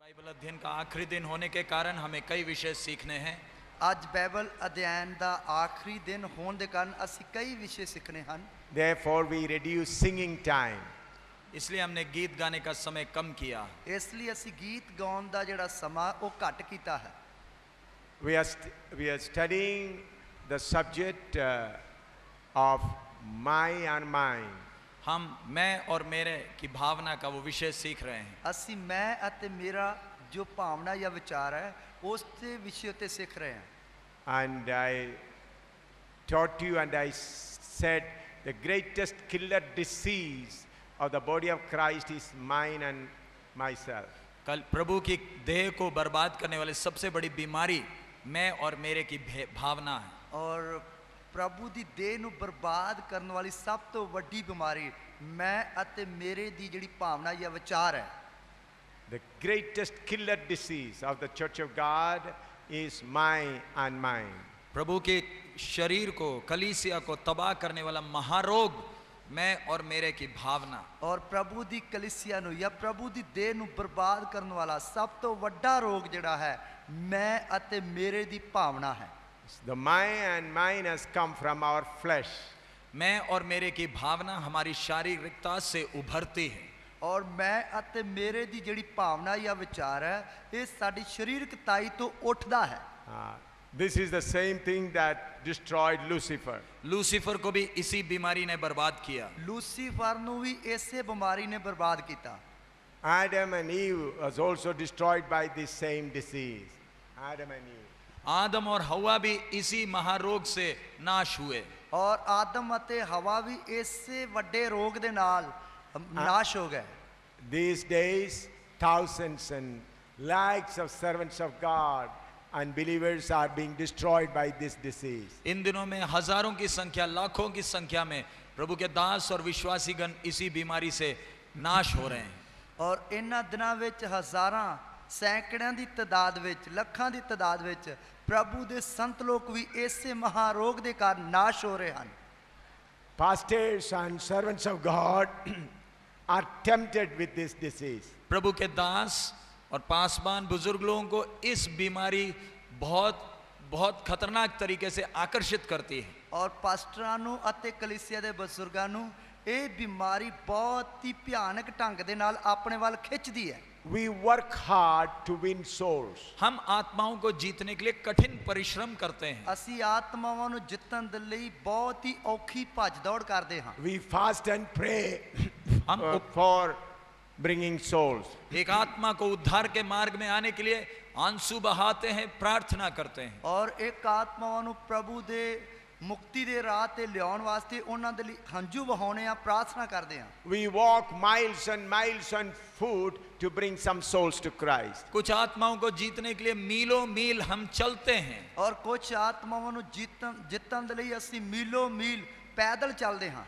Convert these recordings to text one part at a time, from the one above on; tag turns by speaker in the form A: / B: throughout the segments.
A: Bible अध्ययन का आखिरी दिन होने के कारण हमें कई विषय सीखने हैं।
B: ਅੱਜ ਬਾਈਬਲ ਅਧਿਐਨ ਦਾ ਆਖਰੀ ਦਿਨ ਹੋਣ ਦੇ ਕਾਰਨ ਅਸੀਂ ਕਈ ਵਿਸ਼ੇ ਸਿੱਖਣੇ ਹਨ।
C: Therefore, we reduce singing time.
A: इसलिए हमने गीत गाने का समय कम किया।
B: ਇਸ ਲਈ ਅਸੀਂ ਗੀਤ ਗਾਉਣ ਦਾ ਜਿਹੜਾ ਸਮਾਂ ਉਹ ਘੱਟ ਕੀਤਾ ਹੈ।
C: We are studying the subject of my and mine.
A: हम मैं और मेरे की भावना का वो विषय सीख रहे हैं।
B: ਅਸੀਂ ਮੈਂ ਅਤੇ ਮੇਰਾ ਜੋ ਭਾਵਨਾ ਜਾਂ ਵਿਚਾਰ ਹੈ ਉਸ ਦੇ ਵਿਸ਼ੇ ਉੱਤੇ ਸਿੱਖ ਰਹੇ ਹਾਂ।
C: And I taught you and I said the greatest killer disease of the body of Christ is mine and myself.
A: कल प्रभु की देह को बर्बाद करने वाली सबसे बड़ी बीमारी मैं और मेरे की भावना है।
B: ਔਰ ਪ੍ਰਭੂ ਦੀ ਦੇਹ ਨੂੰ ਬਰਬਾਦ ਕਰਨ ਵਾਲੀ ਸਭ ਤੋਂ ਵੱਡੀ ਬਿਮਾਰੀ ਮੈਂ ਅਤੇ ਮੇਰੇ ਦੀ ਜਿਹੜੀ ਭਾਵਨਾ ਜਾਂ ਵਿਚਾਰ ਹੈ।
C: The greatest killer disease of the church of God is my and mine.
A: प्रभु के शरीर को कलीसिया को तबाह करने वाला महारोग मैं और मेरे की भावना।
B: ਔਰ ਪ੍ਰਭੂ ਦੀ ਕਲੀਸਿਆ ਨੂੰ ਜਾਂ ਪ੍ਰਭੂ ਦੀ ਦੇਹ ਨੂੰ ਬਰਬਾਦ ਕਰਨ ਵਾਲਾ ਸਭ ਤੋਂ ਵੱਡਾ ਰੋਗ ਜਿਹੜਾ ਹੈ ਮੈਂ ਅਤੇ ਮੇਰੇ ਦੀ ਭਾਵਨਾ ਹੈ।
C: The my and mine has come from our flesh.
A: मैं और मेरे की भावना हमारी शारीरिकता से उभरती है।
B: ਔਰ ਮੈਂ ਅਤੇ ਮੇਰੇ ਦੀ ਜਿਹੜੀ ਭਾਵਨਾ ਜਾਂ ਵਿਚਾਰ ਹੈ ਇਹ ਸਾਡੀ ਸਰੀਰਕ ਤਾਈ ਤੋਂ ਉੱਠਦਾ ਹੈ।
C: This is the same thing that destroyed Lucifer.
A: Lucifer को भी इसी बीमारी ने बर्बाद किया।
B: ਲੂਸੀਫਰ ਨੂੰ ਵੀ ਇਸੇ ਬਿਮਾਰੀ ਨੇ ਬਰਬਾਦ ਕੀਤਾ।
C: Adam and Eve was also destroyed by this same disease. Adam and Eve.
A: आदम और हवा भी इसी महारोग से नाश हुए।
B: ਔਰ ਆਦਮ ਅਤੇ ਹਵਾ ਵੀ ਇਸੇ ਵੱਡੇ ਰੋਗ ਦੇ ਨਾਲ ਨਾਸ਼ ਹੋ ਗਏ।
C: These days, thousands and lakhs of servants of God and believers are being destroyed by this disease.
A: इन दिनों में हजारों की संख्या लाखों की संख्या में प्रभु के दास और विश्वासीगण इसी बीमारी से नाश हो रहे हैं।
B: ਔਰ ਇਹਨਾਂ ਦਿਨਾਂ ਵਿੱਚ ਹਜ਼ਾਰਾਂ ਸੈਂਕੜਿਆਂ ਦੀ ਤਦਾਦ ਵਿੱਚ ਲੱਖਾਂ ਦੀ ਤਦਾਦ ਵਿੱਚ ਪ੍ਰਭੂ ਦੇ ਸੰਤ ਲੋਕ ਵੀ ਇਸੇ ਮਹਾਰੋਗ ਦੇ ਕਾਰਨ ਨਾਸ਼ ਹੋ ਰਹੇ ਹਨ।
C: Pastors and servants of God are tempted with this disease.
A: प्रभु के दास और पासबान बुजुर्ग लोगों को इस बीमारी बहुत बहुत खतरनाक तरीके से आकर्षित करती है।
B: ਔਰ ਪਾਸਟਰਾਂ ਨੂੰ ਅਤੇ ਕਲੀਸਿਆ ਦੇ ਬਜ਼ੁਰਗਾਂ ਨੂੰ ਇਹ ਬਿਮਾਰੀ ਬਹੁਤ ਹੀ ਭਿਆਨਕ ਢੰਗ ਦੇ ਨਾਲ ਆਪਣੇ ਵੱਲ ਖਿੱਚਦੀ ਹੈ।
C: We work hard to win souls.
A: हम आत्माओं को जीतने के लिए कठिन परिश्रम करते हैं।
B: ਅਸੀਂ ਆਤਮਾਵਾਂ ਨੂੰ ਜਿੱਤਣ ਦੇ ਲਈ ਬਹੁਤ ਹੀ ਔਖੀ ਭੱਜ ਦੌੜ ਕਰਦੇ ਹਾਂ।
C: We fast and pray
A: हम
C: for bringing souls.
A: एक आत्मा को उद्धार के मार्ग में आने के लिए आंसू बहाते हैं, प्रार्थना करते हैं।
B: ਔਰ ਇੱਕ ਆਤਮਾਵਾਂ ਨੂੰ ਪ੍ਰਭੂ ਦੇ ਮੁਕਤੀ ਦੇ ਰਾਹ ਤੇ ਲਿਆਉਣ ਵਾਸਤੇ ਉਹਨਾਂ ਦੇ ਲਈ ਹੰਝੂ ਵਹਾਉਣੇ ਆ, ਪ੍ਰਾਰਥਨਾ ਕਰਦੇ ਆ।
C: We walk miles and miles on foot to bring some souls to Christ.
A: कुछ आत्माओं को जीतने के लिए मीलों मील हम चलते हैं।
B: ਔਰ ਕੁਝ ਆਤਮਾਵਾਂ ਨੂੰ ਜਿੱਤਣ ਦੇ ਲਈ ਅਸੀਂ ਮੀਲੋਂ ਮੀਲ ਪੈਦਲ ਚੱਲਦੇ ਹਾਂ।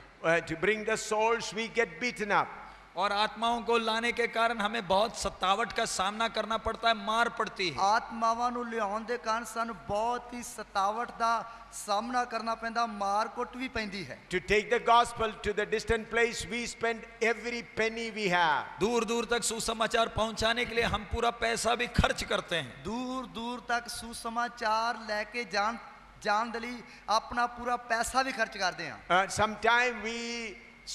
C: To bring the souls, we get beaten up.
A: और आत्माओं को लाने के कारण हमें बहुत सतावट का सामना करना पड़ता है, मार पड़ती है।
B: ਆਤਮਾਵਾਂ ਨੂੰ ਲਿਆਉਣ ਦੇ ਕਾਰਨ ਸਾਨੂੰ ਬਹੁਤ ਹੀ ਸਤਾਵਟ ਦਾ ਸਾਹਮਣਾ ਕਰਨਾ ਪੈਂਦਾ, ਮਾਰ ਕੁੱਟ ਵੀ ਪੈਂਦੀ ਹੈ।
C: To take the gospel to the distant place, we spend every penny we have.
A: दूर दूर तक सुसमाचार पहुंचाने के लिए हम पूरा पैसा भी खर्च करते हैं।
B: ਦੂਰ ਦੂਰ ਤੱਕ ਸੁਸਮਾਚਾਰ ਲੈ ਕੇ ਜਾਣ ਦੇ ਲਈ ਆਪਣਾ ਪੂਰਾ ਪੈਸਾ ਵੀ ਖਰਚ ਕਰਦੇ ਹਾਂ।
C: Sometimes we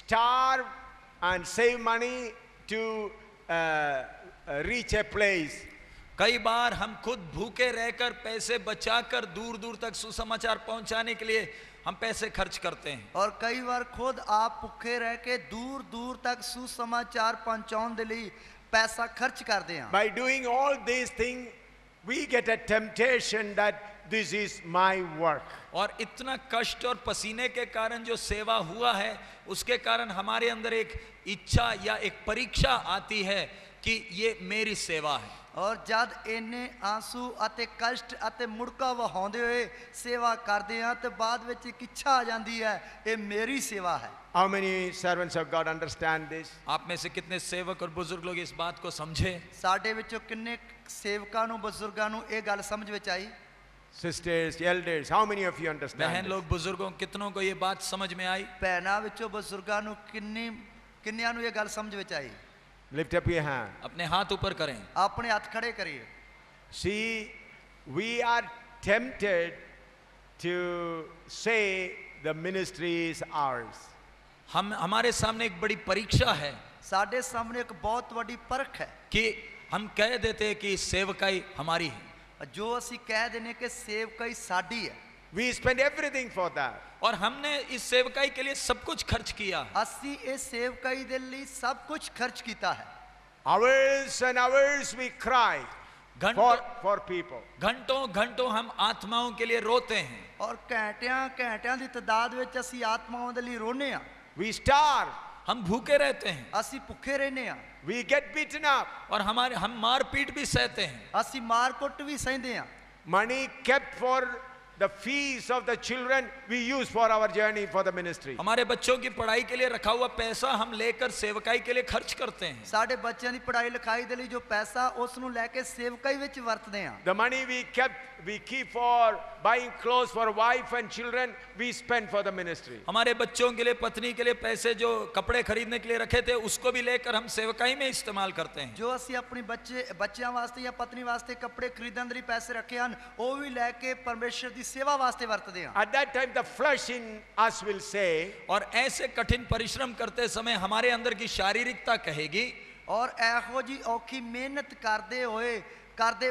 C: starve and save money to reach a place.
A: कई बार हम खुद भूखे रहकर पैसे बचाकर दूर दूर तक सुसमाचार पहुंचाने के लिए हम पैसे खर्च करते हैं।
B: और कई बार खुद आप भूखे रह के दूर दूर तक सुसमाचार पहुंचाने के लिए पैसा खर्च करते हैं।
C: By doing all these things, we get a temptation that this is my work.
A: और इतना कष्ट और पसीने के कारण जो सेवा हुआ है उसके कारण हमारे अंदर एक इच्छा या एक परीक्षा आती है कि ये मेरी सेवा है।
B: और जब इन्ने आंसू अते कष्ट अते मुड़का वहांदे हुए सेवा करते हैं तो बाद विच एक इच्छा आ जाती है ये मेरी सेवा है।
C: How many servants of God understand this?
A: आप में से कितने सेवक और बुजुर्ग लोग इस बात को समझे?
B: साडे विचों किन्ने सेवकां नूं बुजुर्गां नूं ये गल समझ विच आई?
C: Sisters, elders, how many of you understand
A: बहन
C: this?
A: लोग बुजुर्गों कितनों को ये बात समझ में आई?
B: भैणां विचों बुजुर्गां नूं किन्नियां नूं ये गल समझ विच आई?
C: Lift up your hand.
A: अपने हाथ ऊपर करें।
B: अपने हाथ खड़े करिए।
C: See, we are tempted to say the ministry is ours.
A: हमारे सामने एक बड़ी परीक्षा है
B: साडे सामने एक बहुत बड़ी परख है
A: कि हम कह देते हैं कि सेवकाई हमारी है,
B: जो असी कह देने के सेवकाई साडी है।
C: We spend everything for that.
A: और हमने इस सेवकाई के लिए सब कुछ खर्च किया।
B: असी इस सेवकाई दे लई सब कुछ खर्च कीता है।
C: Hours and hours we cry for people.
A: घंटों घंटों हम आत्माओं के लिए रोते हैं
B: और घंटियां घंटियां दी तादाद विच असी आत्माओं दे लई रोने आ।
C: We starve.
A: हम भूखे रहते हैं,
B: असी भुखे रहने आ।
C: We get beaten up.
A: और हम मार पीट भी सहते हैं।
B: असी मार कुट भी सहंदे आ।
C: Money kept for the fees of the children we use for our journey for the ministry.
A: हमारे बच्चों की पढ़ाई के लिए रखा हुआ पैसा हम लेकर सेवकाई के लिए खर्च करते हैं।
B: साडे बच्चों दी पढ़ाई लिखाई दे लई जो पैसा उस नु लेके सेवकाई विच वरतदे आ।
C: The money we keep for buying clothes for wife and children, we spend for the ministry.
A: हमारे बच्चों के लिए, पत्नी के लिए पैसे जो कपड़े खरीदने के लिए रखे थे उसको भी लेकर हम सेवकाई में इस्तेमाल करते हैं।
B: जो असी अपनी बच्चों वास्ते या पत्नी वास्ते कपड़े खरीदने दे लई पैसे रखे हन वो भी लेके परमेश्वर दी सेवा वास्ते वरतदे आ।
C: At that time the flesh in us will say,
A: और ऐसे कठिन परिश्रम करते समय हमारे अंदर की शारीरिकता कहेगी,
B: और एहो जी औखी मेहनत करदे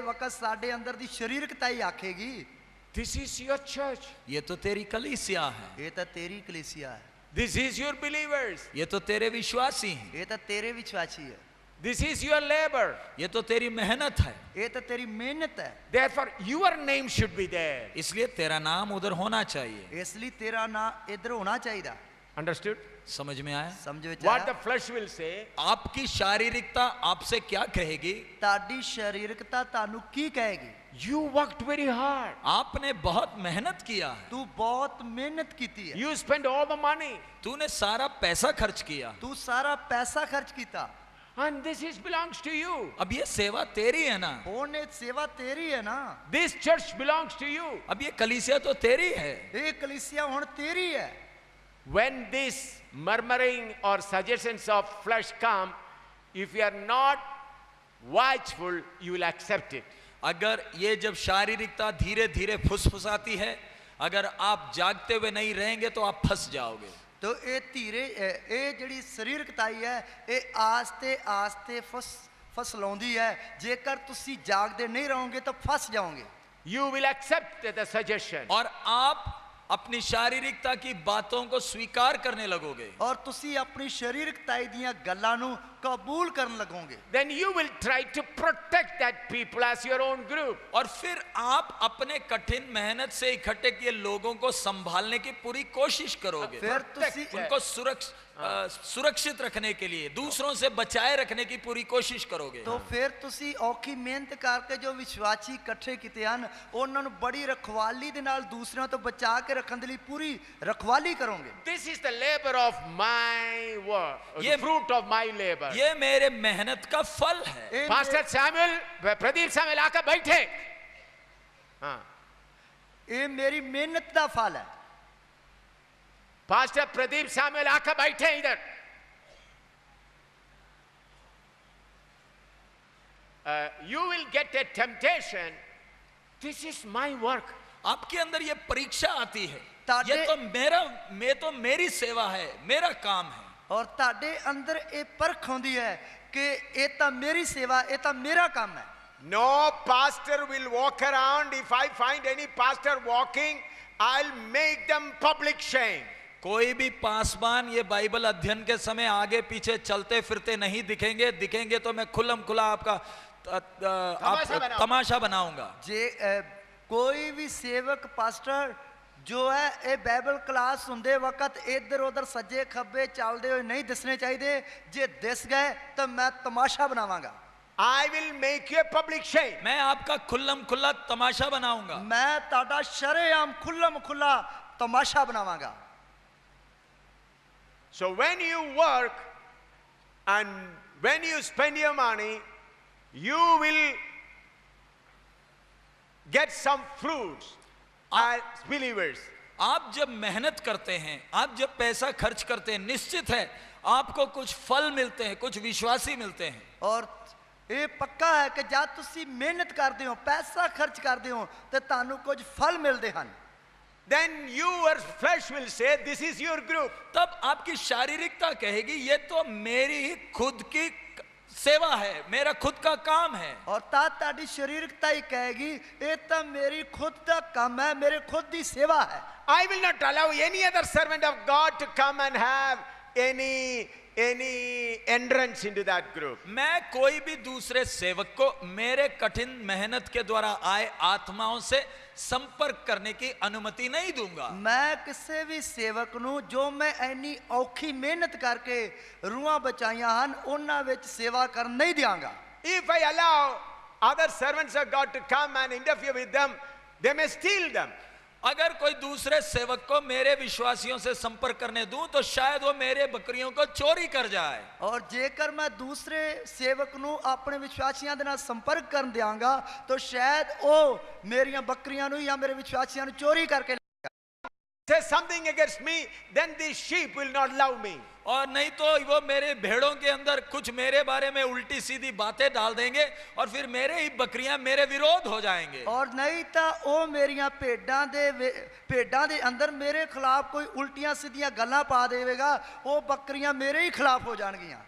B: वक्त साडे अंदर दी शारीरिकता ही आखेगी,
C: this is your church.
A: ये तो तेरी कलीसिया है,
B: ये तो तेरी कलीसिया है,
C: This is your believers.
A: ये तो तेरे विश्वासी हैं,
B: ये तो तेरे विश्वासी है,
C: This is your labor.
A: ये तो तेरी मेहनत है,
B: ये तो तेरी मेहनत है।
C: Therefore your name should be there.
A: इसलिए तेरा नाम उधर होना चाहिए।
B: इसलिए तेरा ना इधर होना चाहिए।
C: Understood?
A: समझ में आया?
B: समझ में
C: What the
B: आया?
C: flesh will say,
A: आपकी शारीरिकता आपसे क्या कहेगी?
B: ताड़ी शारीरिकता तानु की कहेगी?
C: you worked very hard.
A: आपने बहुत मेहनत किया है,
B: तू बहुत मेहनत कीती है,
C: You spent all the money.
A: तूने सारा पैसा खर्च किया,
B: तू सारा पैसा खर्च कीता,
C: And this is belongs to you.
A: अब ये सेवा तेरी है ना,
B: होने सेवा तेरी है ना,
C: This church belongs to you.
A: अब ये कलीसिया तो तेरी है।
B: ये कलीसिया हुन तेरी है।
C: When this murmuring or suggestions of flesh come, if you are not watchful, you will accept it.
A: अगर ये जब शारीरिकता धीरे धीरे फुसफुसाती है, अगर आप जागते हुए नहीं रहेंगे तो आप फंस जाओगे।
B: तो ये धीरे ये जड़ी शारीरिकताई है ये आस्ते आस्ते फसलाउंदी है, जेकर तुसी जागदे नहीं रहोगे तो फंस जाओगे।
C: You will accept the suggestion.
A: और आप अपनी शारीरिकता की बातों को स्वीकार करने लगोगे,
B: और तुसी अपनी शारीरिकताई दियां गल्लां नू कबूल करन लगोगे।
C: Then you will try to protect that people as your own group.
A: और फिर आप अपने कठिन मेहनत से इकट्ठे किए लोगों को संभालने की पूरी कोशिश करोगे,
B: फिर तुसी
A: उनको सुरक्षित रखने के लिए, दूसरों से बचाए रखने की पूरी कोशिश करोगे।
B: तो फिर तुसी औखी मेहनत करके जो विश्वासी इकट्ठे कीते हन उन्हां नू बड़ी रखवाली दे नाल दूसरिਆਂ ਤੋਂ बचा के रखण दे लई पूरी रखवाली करोगे।
C: This is the labor of my work, the fruit of my labor.
A: ये मेरे मेहनत का फल है।
C: Pastor Samuel, Pradeep Samuel आकर बैठे। हाँ।
B: ये मेरी मेहनत का फल है।
C: Pastor Pradeep Samuel आकर बैठे इधर। You will get a temptation. This is my work.
A: आपके अंदर ये परीक्षा आती है,
B: ताड़े-
A: ये तो मेरी सेवा है, मेरा काम है।
B: और ताडे अंदर ये परख होंदी है कि ये तो मेरी सेवा, ये तो मेरा काम है।
C: No pastor will walk around. If I find any pastor walking, I'll make them public shame.
A: कोई भी पासवान ये बाइबल अध्ययन के समय आगे पीछे चलते फिरते नहीं दिखेंगे तो मैं खुल्लम खुला आपका तमाशा बनाऊंगा।
B: जे कोई भी सेवक पास्टर जो है ये बाइबल क्लास सुनते वक्त इधर उधर सज्जे खब्बे चलते हुए नहीं दिसने चाहिए, जे दिस गए तो मैं तमाशा बनावांगा।
C: I will make you a public shame.
A: मैं आपका खुल्लम खुल्ला तमाशा बनाऊंगा।
B: मैं ताड़ा शरेआम खुल्लम खुल्ला तमाशा बनावांगा।
C: So when you work and when you spend your money, you will get some fruits as believers.
A: आप जब मेहनत करते हैं, आप जब पैसा खर्च करते हैं, निश्चित है आपको कुछ फल मिलते हैं, कुछ विश्वासी मिलते हैं।
B: ਔਰ ਇਹ ਪੱਕਾ ਹੈ ਕਿ ਜਦ ਤੁਸੀਂ ਮਿਹਨਤ ਕਰਦੇ ਹੋ, ਪੈਸਾ ਖਰਚ ਕਰਦੇ ਹੋ ਤੇ ਤੁਹਾਨੂੰ ਕੁਝ ਫਲ ਮਿਲਦੇ ਹਨ।
C: Then your flesh will say, this is your group.
A: तब आपकी शारीरिकता कहेगी ये तो मेरी ही खुद की सेवा है, मेरा खुद का काम है।
B: ਔਰ ਤਾਂ ਤੁਹਾਡੀ ਸਰੀਰਕਤਾ ਹੀ ਕਹੇਗੀ ਇਹ ਤਾਂ ਮੇਰੀ ਖੁਦ ਦਾ ਕੰਮ ਹੈ, ਮੇਰੇ ਖੁਦ ਦੀ ਸੇਵਾ ਹੈ।
C: I will not allow any other servant of God to come and have any entrance into that group.
A: मैं कोई भी दूसरे सेवक को मेरे कठिन मेहनत के द्वारा आए आत्माओं से संपर्क करने की अनुमति नहीं दूंगा।
B: ਮੈਂ ਕਿਸੇ ਵੀ ਸੇਵਕ ਨੂੰ ਜੋ ਮੈਂ ਇੰਨੀ ਔਖੀ ਮਿਹਨਤ ਕਰਕੇ ਰੂਹਾਂ ਬਚਾਈਆਂ ਹਨ ਉਹਨਾਂ ਵਿੱਚ ਸੇਵਾ ਕਰਨ ਨਹੀਂ ਦਿਆਂਗਾ।
C: If I allow other servants of God to come and interfere with them, they may steal them.
A: अगर कोई दूसरे सेवक को मेरे विश्वासियों से संपर्क करने दूं तो शायद वो मेरे बकरियों को चोरी कर जाए।
B: ਔਰ ਜੇਕਰ ਮੈਂ ਦੂਸਰੇ ਸੇਵਕ ਨੂੰ ਆਪਣੇ ਵਿਸ਼ਵਾਸੀਆਂ ਦੇ ਨਾਲ ਸੰਪਰਕ ਕਰਨ ਦਿਆਂਗਾ ਤਾਂ ਸ਼ਾਇਦ ਉਹ ਮੇਰੀਆਂ ਬੱਕਰੀਆਂ ਨੂੰ ਜਾਂ ਮੇਰੇ ਵਿਸ਼ਵਾਸੀਆਂ ਨੂੰ ਚੋਰੀ ਕਰਕੇ
C: Say something against me, then these sheep will not love me.
A: और नहीं तो वो मेरे भेड़ों के अंदर कुछ मेरे बारे में उल्टी सीधी बातें डाल देंगे और फिर मेरे ही बकरियां मेरे विरोध हो जाएंगे।
B: ਔਰ ਨਹੀਂ ਤਾਂ ਉਹ ਮੇਰੀਆਂ ਭੇਡਾਂ ਦੇ ਅੰਦਰ ਮੇਰੇ ਖਿਲਾਫ ਕੋਈ ਉਲਟੀਆਂ ਸਿੱਧੀਆਂ ਗੱਲਾਂ ਪਾ ਦੇਵੇਗਾ, ਉਹ ਬੱਕਰੀਆਂ ਮੇਰੇ ਹੀ ਖਿਲਾਫ ਹੋ ਜਾਣਗੀਆਂ।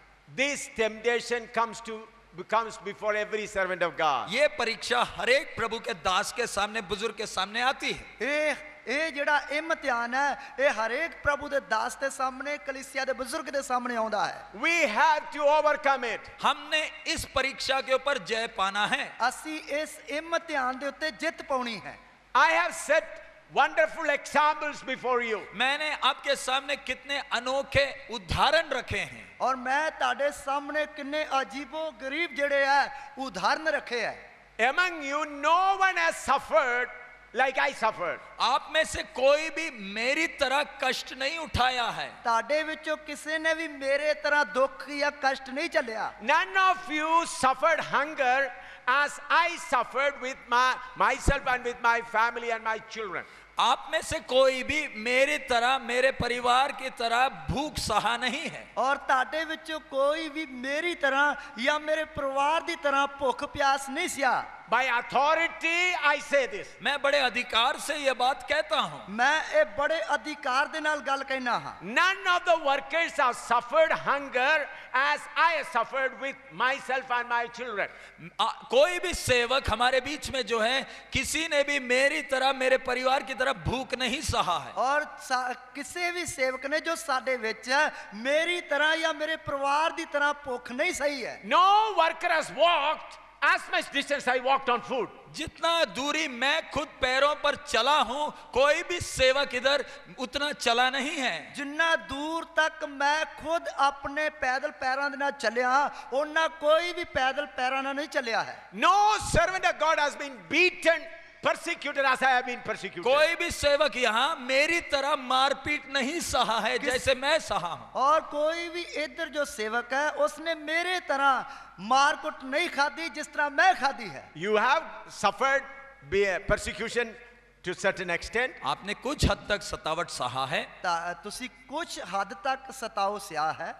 C: This temptation comes before every servant of God.
A: ये परीक्षा हर एक प्रभु के दास के सामने, बुजुर्ग के सामने आती है।
B: ਇਹ ਜਿਹੜਾ ਇਮਤਿਹਾਨ ਹੈ ਇਹ ਹਰੇਕ ਪ੍ਰਭੂ ਦੇ ਦਾਸ ਦੇ ਸਾਹਮਣੇ, ਕਲੀਸਿया ਦੇ ਬਜ਼ੁਰਗ ਦੇ ਸਾਹਮਣੇ ਆਉਂਦਾ ਹੈ।
C: We have to overcome it.
A: हमने इस परीक्षा के ऊपर जय पाना है।
B: ਅਸੀਂ ਇਸ ਇਮਤਿਹਾਨ ਦੇ ਉੱਤੇ ਜਿੱਤ ਪਾਉਣੀ ਹੈ।
C: I have set wonderful examples before you.
A: मैंने आपके सामने कितने अनोखे उदाहरण रखे हैं।
B: ਔਰ ਮੈਂ ਤੁਹਾਡੇ ਸਾਹਮਣੇ ਕਿੰਨੇ ਅਜੀਬੋ ਗਰੀਬ ਜਿਹੜੇ ਹੈ ਉਦਾਹਰਨ ਰੱਖੇ ਹੈ।
C: Among you, no one has suffered like I suffered.
A: आप में से कोई भी मेरी तरह कष्ट नहीं उठाया है।
B: ਤੁਹਾਡੇ ਵਿੱਚੋਂ ਕਿਸੇ ਨੇ ਵੀ ਮੇਰੇ ਤਰ੍ਹਾਂ ਦੁੱਖ ਜਾਂ ਕਸ਼ਟ ਨਹੀਂ ਝੱਲਿਆ।
C: None of you suffered hunger as I suffered with myself and with my family and my children.
A: आप में से कोई भी मेरी तरह, मेरे परिवार की तरह भूख सहा नहीं है।
B: ਔਰ ਤੁਹਾਡੇ ਵਿੱਚੋਂ ਕੋਈ ਵੀ ਮੇਰੀ ਤਰ੍ਹਾਂ ਜਾਂ ਮੇਰੇ ਪਰਿਵਾਰ ਦੀ ਤਰ੍ਹਾਂ ਭੁੱਖ ਪਿਆਸ ਨਹੀਂ ਸਿਆ।
C: By authority I say this.
A: मैं बड़े अधिकार से यह बात कहता हूं।
B: ਮੈਂ ਇਹ ਬੜੇ ਅਧਿਕਾਰ ਦੇ ਨਾਲ ਗੱਲ ਕਹਿਣਾ ਹਾਂ।
C: None of the workers have suffered hunger as I have suffered with myself and my children.
A: कोई भी सेवक हमारे बीच में जो है, किसी ने भी मेरी तरह, मेरे परिवार की तरह भूख नहीं सहा है।
B: ਔਰ ਕਿਸੇ ਵੀ ਸੇਵਕ ਨੇ ਜੋ ਸਾਡੇ ਵਿੱਚ ਹੈ ਮੇਰੀ ਤਰ੍ਹਾਂ ਜਾਂ ਮੇਰੇ ਪਰਿਵਾਰ ਦੀ ਤਰ੍ਹਾਂ ਭੁੱਖ ਨਹੀਂ ਸਹੀ ਹੈ।
C: No worker has walked as much distance I walked on foot.
A: जितना दूरी मैं खुद पैरों पर चला हूं, कोई भी सेवक इधर उतना चला नहीं है।
B: ਜਿੰਨਾ ਦੂਰ ਤੱਕ ਮੈਂ ਖੁਦ ਆਪਣੇ ਪੈਦਲ ਪੈਰਾਂ ਦੇ ਨਾਲ ਚੱਲਿਆ ਉਹਨਾਂ ਕੋਈ ਵੀ ਪੈਦਲ ਪੈਰਾਂ ਨਾਲ ਨਹੀਂ ਚੱਲਿਆ ਹੈ।
C: No servant of God has been beaten, persecuted as I have been persecuted.
A: कोई भी सेवक यहाँ मेरी तरह मारपीट नहीं सहा है जैसे मैं सहा हूं।
B: और कोई भी इधर जो सेवक है उसने मेरे तरह मारकुट नहीं खादी जिस तरह मैं खादी है।
C: You have suffered persecution to certain extent.
A: आपने कुछ हद तक सतावट सहा है।
B: तुसी कुछ हद तक सताओ सिया है।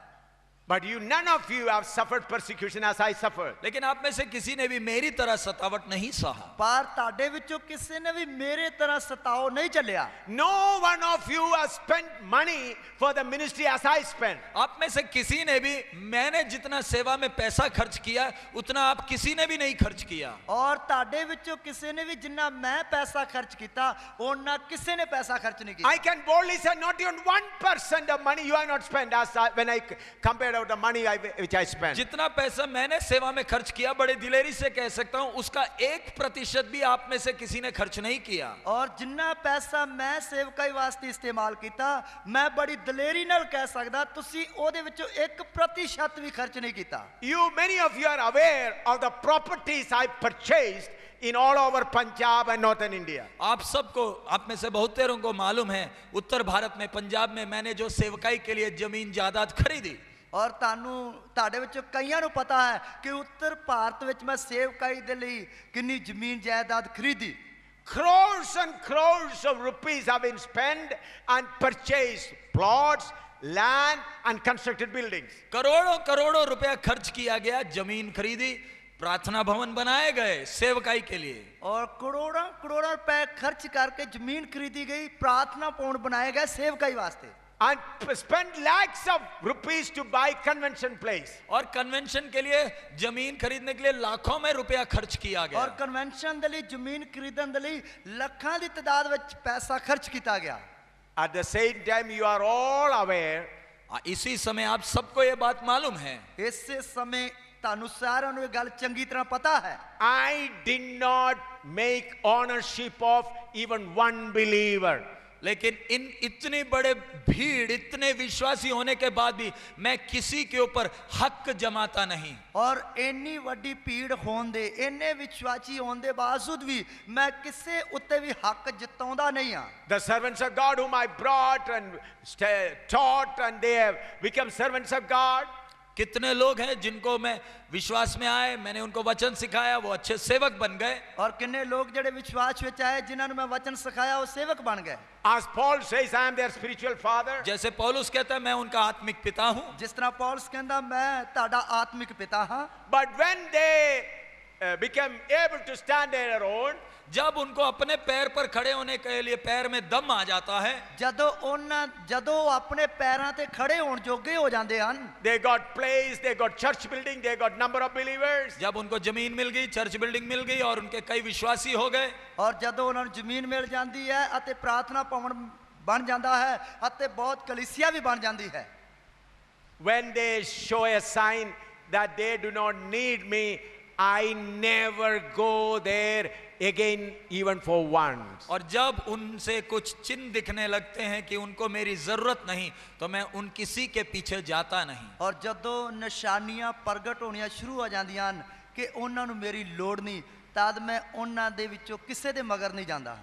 C: But none of you have suffered persecution as I suffered.
A: लेकिन आप में से किसी ने भी मेरी तरह सतावट नहीं सहा।
B: पर ताड़े विचों किसी ने भी मेरे तरह सताओ नहीं चलिया।
C: No one of you has spent money for the ministry as I spent.
A: आप में से किसी ने भी मैंने जितना सेवा में पैसा खर्च किया उतना आप किसी ने भी नहीं खर्च किया।
B: और ताड़े विचों किसी ने भी जितना मैं पैसा खर्च किया उतना किसी ने पैसा खर्च नहीं किया।
C: I can boldly say not even 1% of money you have not spent as when I compare out the money which I spent.
A: जितना पैसा मैंने सेवा में खर्च किया बड़े दिलेरी से कह सकता हूं उसका 1% भी आप में से किसी ने खर्च नहीं किया।
B: और जितना पैसा मैं सेवकाई वास्ते इस्तेमाल किया मैं बड़ी दलेरी नाल कह सकदा तुसी ओदे विचों 1% भी खर्च नहीं किया।
C: Many of you are aware of the properties I purchased in all over Punjab and northern India.
A: आप सबको, आप में से बहुतेरों को मालूम है उत्तर भारत में पंजाब में मैंने जो सेवकाई के लिए जमीन जायदाद खरीदी।
B: और ताड़े विचों कईयां नूं पता है कि उत्तर भारत विच मैं सेवकाई दे लई किन्नी जमीन जायदाद खरीदी।
C: crores and crores of rupees have been spent and purchased plots, land and constructed buildings.
A: करोड़ों करोड़ों रुपया खर्च किया गया, जमीन खरीदी, प्रार्थना भवन बनाए गए सेवकाई के लिए,
B: और करोड़ों करोड़ों रुपए खर्च करके जमीन खरीदी गई, प्रार्थना भवन बनाए गए सेवकाई वास्ते,
C: and spent lakhs of rupees to buy convention place.
A: और कन्वेंशन के लिए जमीन खरीदने के लिए लाखों में रुपया खर्च किया गया।
B: और कन्वेंशन ਦੇ ਲਈ ਜ਼ਮੀਨ ਖਰੀਦਣ ਦੇ ਲਈ ਲੱਖਾਂ ਦੀ ਤਦਾਦ ਵਿੱਚ ਪੈਸਾ ਖਰਚ ਕੀਤਾ ਗਿਆ।
C: At the same time, you are all aware
A: इसी समय आप सबको ये बात मालूम है,
B: ਇਸੇ ਸਮੇਂ ਤੁਹਾਨੂੰ ਸਾਰਿਆਂ ਨੂੰ ਇਹ ਗੱਲ ਚੰਗੀ ਤਰ੍ਹਾਂ ਪਤਾ ਹੈ,
C: I did not make ownership of even one believer.
A: लेकिन इन इतनी बड़े भीड़, इतने विश्वासी होने के बाद भी मैं किसी के ऊपर हक जमाता नहीं।
B: और ਇੰਨੀ ਵੱਡੀ ਭੀੜ ਹੋਣ ਦੇ, ਇੰਨੇ ਵਿਸ਼ਵਾਸੀ ਹੋਣ ਦੇ ਬਾਵਜੂਦ ਵੀ ਮੈਂ ਕਿਸੇ ਉੱਤੇ ਵੀ ਹੱਕ ਜਿਤਾਉਂਦਾ ਨਹੀਂ ਹਾਂ।
C: The servants of God whom I brought and taught, and they have become servants of God.
A: कितने लोग हैं जिनको मैं विश्वास में आए, मैंने उनको वचन सिखाया, वो अच्छे सेवक बन गए।
B: और किन्ने लोग ਜਿਹੜੇ ਵਿਸ਼ਵਾਸ ਵਿੱਚ ਆਏ, ਜਿਨ੍ਹਾਂ ਨੂੰ ਮੈਂ ਵਚਨ ਸਿਖਾਇਆ, ਉਹ ਸੇਵਕ ਬਣ ਗਏ।
C: As Paul says, I am their spiritual father.
A: जैसे पौलुस कहता है मैं उनका आत्मिक पिता हूं,
B: ਜਿਸ ਤਰ੍ਹਾਂ ਪੌਲਸ ਕਹਿੰਦਾ ਮੈਂ ਤੁਹਾਡਾ ਆਤਮਿਕ ਪਿਤਾ ਹਾਂ।
C: But when they became able to stand on their own,
A: जब उनको अपने पैर पर खड़े होने के लिए पैर में दम आ जाता है,
B: ਜਦੋਂ ਆਪਣੇ ਪੈਰਾਂ ਤੇ ਖੜੇ ਹੋਣ ਜੋਗੇ ਹੋ ਜਾਂਦੇ ਹਨ,
C: they got place, they got church building, they got number of believers.
A: जब उनको जमीन मिल गई, चर्च बिल्डिंग मिल गई और उनके कई विश्वासी हो गए,
B: और ਜਦੋਂ ਉਹਨਾਂ ਨੂੰ ਜ਼ਮੀਨ ਮਿਲ ਜਾਂਦੀ ਹੈ ਅਤੇ ਪ੍ਰਾਰਥਨਾ ਭਵਨ ਬਣ ਜਾਂਦਾ ਹੈ ਅਤੇ ਬਹੁਤ ਕਲੀਸਿਆ ਵੀ ਬਣ ਜਾਂਦੀ ਹੈ,
C: When they show a sign that they do not need me, I never go there again even for once.
A: और जब उनसे कुछ चिन्ह दिखने लगते हैं कि उनको मेरी जरूरत नहीं, तो मैं उन किसी के पीछे जाता नहीं।
B: और ਜਦੋਂ ਨਿਸ਼ਾਨੀਆਂ ਪ੍ਰਗਟ ਹੋਣੀਆਂ ਸ਼ੁਰੂ ਹੋ ਜਾਂਦੀਆਂ ਹਨ ਕਿ ਉਹਨਾਂ ਨੂੰ ਮੇਰੀ ਲੋੜ ਨਹੀਂ, ਤਦ ਮੈਂ ਉਹਨਾਂ ਦੇ ਵਿੱਚੋਂ ਕਿਸੇ ਦੇ ਮਗਰ ਨਹੀਂ ਜਾਂਦਾ।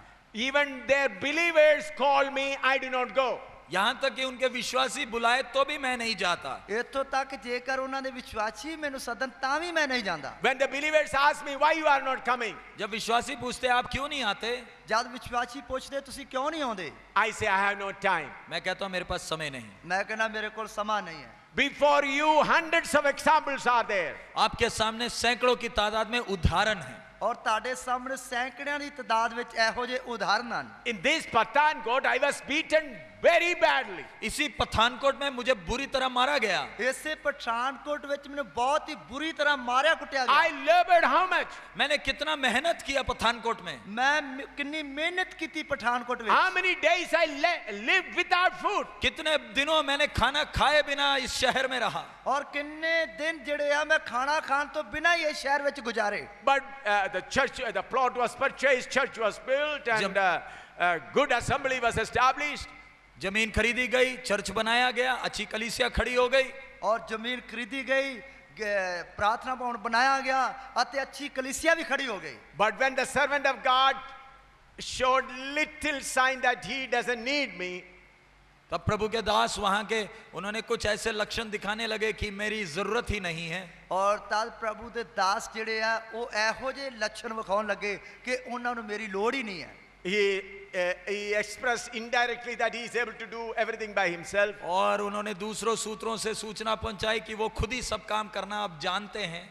C: Even their believers call me, I do not go.
A: यहां तक कि उनके विश्वासी बुलाए तो भी मैं नहीं जाता।
B: ਇੱਥੋਂ ਤੱਕ ਜੇਕਰ ਉਹਨਾਂ ਦੇ ਵਿਸ਼ਵਾਸੀ ਮੈਨੂੰ ਸੱਦਣ ਤਾਂ ਵੀ ਮੈਂ ਨਹੀਂ ਜਾਂਦਾ।
C: When the believers ask me why you are not coming,
A: जब विश्वासी पूछते आप क्यों नहीं आते,
B: ਜਦ ਵਿਸ਼ਵਾਸੀ ਪੁੱਛਦੇ ਤੁਸੀਂ ਕਿਉਂ ਨਹੀਂ ਆਉਂਦੇ,
C: I say I have no time.
A: मैं कहता हूं मेरे पास समय नहीं।
B: ਮੈਂ ਕਹਿੰਦਾ ਮੇਰੇ ਕੋਲ ਸਮਾਂ ਨਹੀਂ ਹੈ।
C: Before you, hundreds of examples are there.
A: आपके सामने सैकड़ों की तादाद में उदाहरण है।
B: और ਤੁਹਾਡੇ ਸਾਹਮਣੇ ਸੈਂਕੜਿਆਂ ਦੀ ਤਦਾਦ ਵਿੱਚ ਇਹੋ ਜਿਹੇ ਉਦਾਹਰਨ ਹਨ।
C: In this Pathankot, I was beaten very badly.
A: इसी पठानकोट में मुझे बुरी तरह मारा गया।
B: ਇਸੇ ਪਠਾਨਕੋਟ ਵਿੱਚ ਮੈਨੂੰ ਬਹੁਤ ਹੀ ਬੁਰੀ ਤਰ੍ਹਾਂ ਮਾਰਿਆ ਕੁੱਟਿਆ ਗਿਆ।
C: I labored how much?
A: मैंने कितना मेहनत किया पठानकोट में,
B: मैं कितनी मेहनत की थी पठानकोट में।
C: How many days I lived without food?
A: कितने दिनों मैंने खाना खाए बिना इस शहर में रहा।
B: और किन्ने दिन ਜਿਹੜੇ ਆ मैं खाना खान तो बिना ही इस शहर ਵਿੱਚ गुजारे।
C: But the church, the plot was purchased, church was built, and good assembly was established.
A: जमीन खरीदी गई, चर्च बनाया गया, अच्छी कलीसिया खड़ी हो गई।
B: और जमीन खरीदी गई, प्रार्थना भवन बनाया गया ਅਤੇ अच्छी कलीसिया भी खड़ी हो गई।
C: But when the servant of God showed little sign that he doesn't need me,
A: तब प्रभु के दास वहां के उन्होंने कुछ ऐसे लक्षण दिखाने लगे कि मेरी जरूरत ही नहीं है।
B: और तद प्रभु ਦੇ ਦਾਸ ਜਿਹੜੇ ਆ ਉਹ ਇਹੋ ਜਿਹੇ ਲੱਛਣ ਵਿਖਾਉਣ ਲੱਗੇ ਕਿ ਉਹਨਾਂ ਨੂੰ ਮੇਰੀ ਲੋੜ ਹੀ ਨਹੀਂ ਹੈ।
C: he expressed indirectly that he is able to do everything by himself.
A: और उन्होंने दूसरों सूत्रों से सूचना पहुंचाई कि वो खुद ही सब काम करना अब जानते हैं।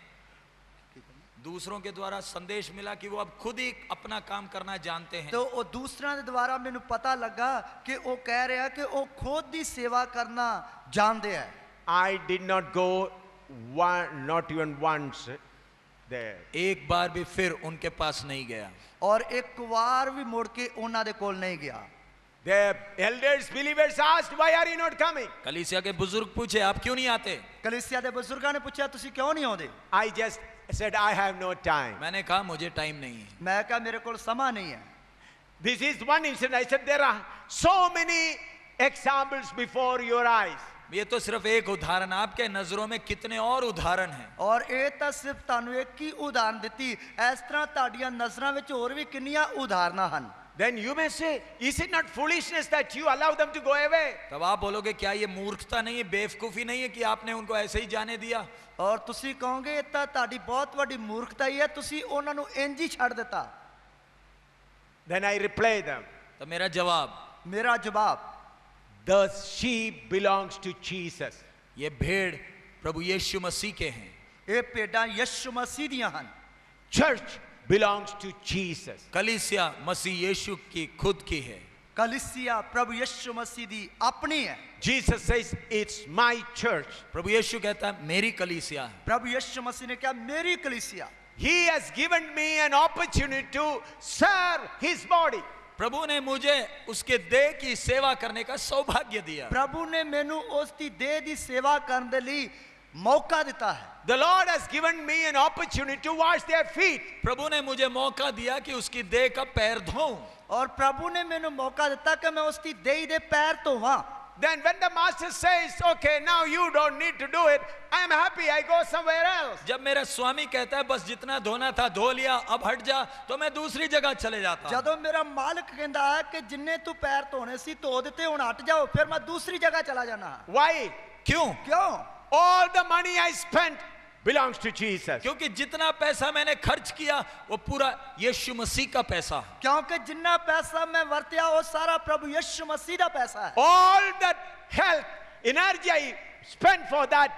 A: दूसरों के द्वारा संदेश मिला कि वो अब खुद ही अपना काम करना जानते हैं।
B: तो वो दूसरों के द्वारा मैंने पता लगा कि वो कह रहे हैं कि वो खुद ही सेवा करना जानते हैं।
C: I did not go not even once there.
A: एक बार भी फिर उनके पास नहीं गया
B: और एक बार भी मुड़ के उन्हां दे कोल नहीं गया।
C: The elders, believers asked, why are you not coming?
A: कलीसिया के बुजुर्ग पूछे आप क्यों नहीं आते?
B: कलीसिया के बुजुर्गों ने पूछा तुसी क्यों नहीं आउंदे?
C: I just said I have no time.
A: मैंने कहा मुझे टाइम नहीं है।
B: मैं कहा मेरे कोल समय नहीं है।
C: This is one incident. I said there are so many examples before your eyes.
A: ये तो सिर्फ एक उदाहरण, आपके नजरों में कितने और उदाहरण हैं।
B: और ये तो सिर्फ तानू एक ही उदाहरण दी, इस तरह ताड़ियां नजरां विच होर भी किन्नियां उदाहरणां हन।
C: Then you may say, is it not foolishness that you allow them to go away?
A: तब आप बोलोगे क्या ये मूर्खता नहीं है, बेवकूफी नहीं है कि आपने उनको ऐसे ही जाने दिया?
B: और तुसी कहोगे ये ताड़ी बहुत बड़ी मूर्खता ही है, तुसी उन्हां नू इंज ही छड़ दिता।
C: Then I reply them,
A: तो मेरा जवाब,
B: मेरा जवाब,
C: the sheep belongs to Jesus.
A: ये भेड़ प्रभु यीशु मसीह के हैं,
B: ਇਹ ਭੇਡਾਂ ਯਿਸੂ ਮਸੀਹ ਦੀਆਂ ਹਨ।
C: Church belongs to Jesus.
A: कलीसिया मसीह यीशु की खुद की है।
B: ਕਲੀਸਿया ਪ੍ਰਭु ਯਿਸੂ ਮਸੀਹ ਦੀ ਆਪਣੀ ਹੈ।
C: Jesus says, it's my church.
A: प्रभु यीशु कहता है मेरी कलीसिया है।
B: ਪ੍ਰਭु ਯਿਸੂ ਮਸੀਹ ਨੇ ਕਿਹਾ ਮੇਰੀ ਕਲੀਸਿया।
C: He has given me an opportunity to serve his body.
A: प्रभु ने मुझे उसके देह की सेवा करने का सौभाग्य दिया।
B: ਪ੍ਰਭੂ ਨੇ ਮੈਨੂੰ ਉਸ ਦੀ ਦੇਹ ਦੀ ਸੇਵਾ ਕਰਨ ਦੇ ਲਈ मौका देता है।
C: The Lord has given me an opportunity to wash their feet.
A: प्रभु ने मुझे मौका दिया कि उसकी देह का पैर धोऊं।
B: और प्रभु ने मैंने मौका देता कि मैं उसकी देह दे पैर धोवां।
C: Then when the master says, okay, now you don't need to do it, I am happy, I go somewhere else.
A: जब मेरा स्वामी कहता है बस जितना धोना था धो लिया, अब हट जा, तो मैं दूसरी जगह चले जाता हूं।
B: ਜਦੋਂ ਮੇਰਾ ਮਾਲਕ ਕਹਿੰਦਾ ਹੈ ਕਿ ਜਿੰਨੇ ਤੂੰ ਪੈਰ ਧੋਣੇ ਸੀ ਧੋ ਦਿੱਤੇ ਹੁਣ ਹਟ ਜਾਓ, ਫਿਰ ਮੈਂ दूसरी जगह चला जाना।
C: Why?
A: क्यों?
B: क्यों?
C: All the money I spent belongs to Jesus.
A: क्योंकि जितना पैसा मैंने खर्च किया वो पूरा यीशु मसीह का पैसा है।
B: क्योंकि जितना पैसा मैं वरत्या वो सारा प्रभु यीशु मसीह का पैसा है।
C: All that health, energy I spent for that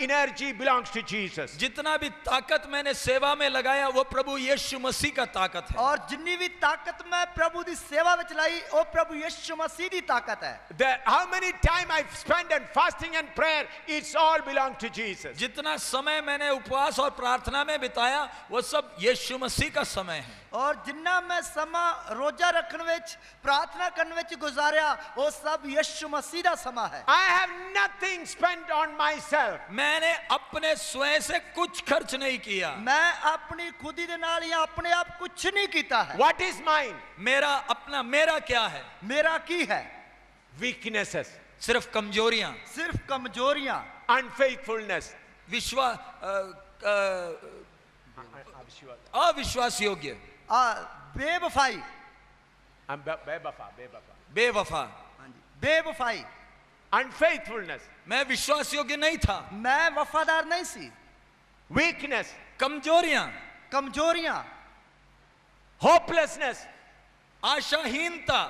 C: energy belongs to Jesus.
A: जितना भी ताकत मैंने सेवा में लगाया वो प्रभु यीशु मसीह का ताकत है।
B: और जितनी भी ताकत मैं प्रभु की सेवा में चलाई वो प्रभु यीशु मसीह की ताकत है।
C: How many time I've spent on fasting and prayer, it's all belong to Jesus.
A: जितना समय मैंने उपवास और प्रार्थना में बिताया वो सब यीशु मसीह का समय है।
B: और जिन्ना मैं समा रोजा रखने विच प्रार्थना करने विच गुजारिया वो सब यीशु मसीह का समा है।
C: I have nothing spent on myself.
A: मैंने अपने स्वयं से कुछ खर्च नहीं किया।
B: मैं अपनी खुदी दे नाल या अपने आप कुछ नहीं कीता है।
C: What is mine?
A: मेरा क्या है?
B: मेरा की है?
C: Weaknesses,
A: सिर्फ कमजोरियां,
B: सिर्फ कमजोरियां,
C: unfaithfulness,
A: अविश्वास योग्य,
B: बेवफाई,
A: बेवफा,
B: बेवफाई,
C: unfaithfulness,
A: मैं विश्वास योग्य नहीं था।
B: मैं वफादार नहीं सी।
C: weakness,
A: कमजोरियां,
B: कमजोरियां,
C: hopelessness,
A: आशाहीनता,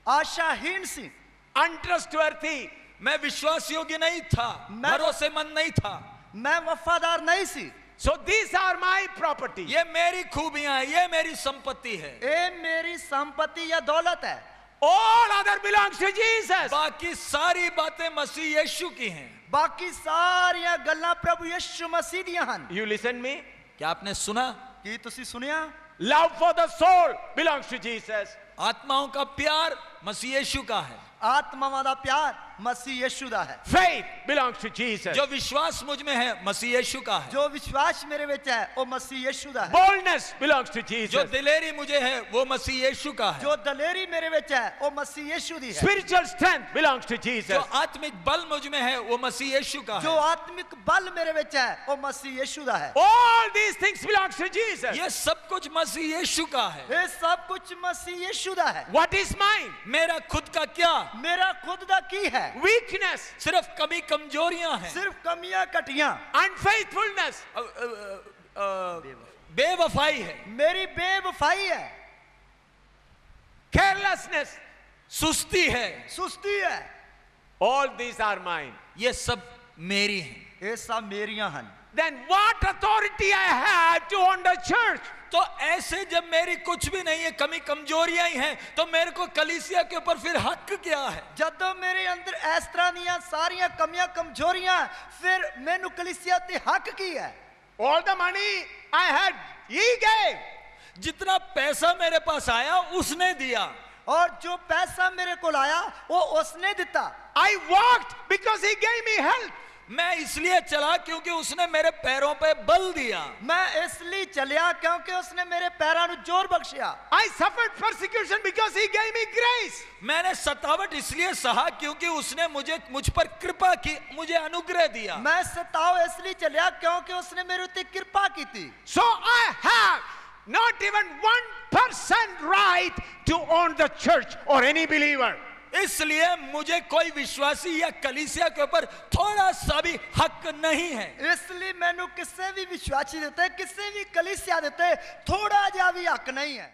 B: आशाहीन सी,
C: untrustworthy,
A: मैं विश्वास योग्य नहीं था, भरोसेमंद नहीं था,
B: मैं वफादार नहीं सी।
C: So these are my property.
A: ये मेरी खूबियां हैं, ये मेरी संपत्ति है।
B: ये मेरी संपत्ति या दौलत है।
C: All other belongs to Jesus.
A: बाकी सारी बातें मसीह यीशु की हैं।
B: बाकी सारियां गल्लां प्रभु यीशु मसीह दियां हन।
C: You listen me?
A: क्या आपने सुना?
B: की तुसी सुनिया?
C: Love for the soul belongs to Jesus.
A: आत्माओं का प्यार मसीह यीशु का है।
B: आत्मावां दा प्यार मसीह यीशु दा है।
C: Faith belongs to Jesus.
A: जो विश्वास मुझ में है मसीह यीशु का है।
B: जो विश्वास मेरे विच है वो मसीह यीशु दा है।
C: Boldness belongs to Jesus.
A: जो दिलेरी मुझे है वो मसीह यीशु का है।
B: जो दलेरी मेरे विच है वो मसीह यीशु दी है।
C: Spiritual strength belongs to Jesus.
A: जो आत्मिक बल मुझ में है वो मसीह यीशु का
B: जो
A: है।
B: आत्मिक बल मेरे विच है वो मसीह यीशु दा है।
C: All these things belongs to Jesus.
A: ये सब कुछ मसीह यीशु का है।
B: ये सब कुछ मसीह यीशु दा है।
C: What is mine?
A: मेरा खुद का क्या?
B: मेरा खुद दा की है?
C: Weakness,
A: सिर्फ कमी कमजोरियां हैं।
B: सिर्फ कमियां कटियां।
C: unfaithfulness,
A: बेवफाई है,
B: मेरी बेवफाई है,
C: carelessness.
A: सुस्ती है।
B: सुस्ती है।
C: All these are mine.
A: ये सब मेरी हैं।
B: ये सब मेरियां हन।
C: Then what authority I have to own the church?
A: तो ऐसे जब मेरी कुछ भी नहीं है, कमी कमजोरियां ही हैं, तो मेरे को कलीसिया के ऊपर फिर हक क्या है?
B: जदों मेरे अंदर इस तरह दियां सारियां कमियां कमजोरियां फिर मैनू कलीसिया ते हक की है?
C: All the money I had, he gave.
A: जितना पैसा मेरे पास आया उसने दिया।
B: और जो पैसा मेरे को आया वो उसने दिता।
C: I walked because he gave me help.
A: मैं इसलिए चला क्योंकि उसने मेरे पैरों पे बल दिया।
B: मैं इसलिए चलिया क्योंकि उसने मेरे पैरों को जोर बख्शिया।
C: I suffered persecution because he gave me grace.
A: मैंने सतावट इसलिए सहा क्योंकि उसने मुझ पर कृपा की, मुझे अनुग्रह दिया।
B: मैं सताव इसलिए चलिया क्योंकि उसने मेरे ऊपर कृपा की थी।
C: So I have not even 1% right to own the church or any believer.
A: इसलिए मुझे कोई विश्वासी या कलीसिया के ऊपर थोड़ा सा भी हक नहीं है।
B: इसलिए मैनू किसी भी विश्वासी देते किसी भी कलीसिया देते थोड़ा जा भी हक नहीं है।